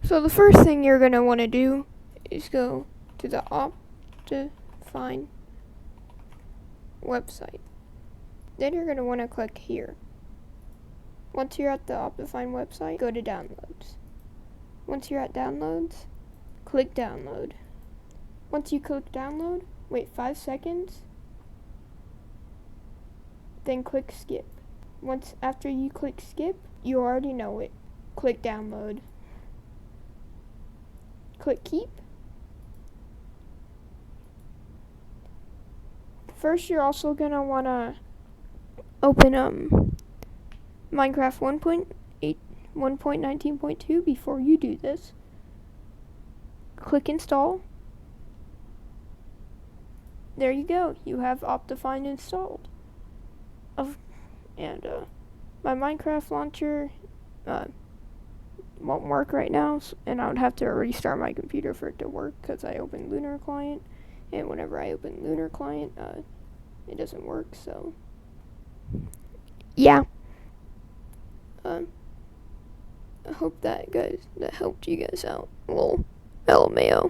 So the first thing you're going to want to do is go to the Optifine website. Then you're going to want to click here. Once you're at the Optifine website, go to downloads. Once you're at downloads, click download. Once you click download, wait 5 seconds, then click skip. Once after you click skip, you already know it. Click download. Click keep. First, you're also gonna wanna open Minecraft 1.19.2 before you do this. Click install. There you go. You have Optifine installed. And my Minecraft launcher won't work right now, and I would have to restart my computer for it to work because I opened Lunar Client, and whenever I open Lunar Client, it doesn't work. So yeah. I hope that helped you guys out. Well, LMAO.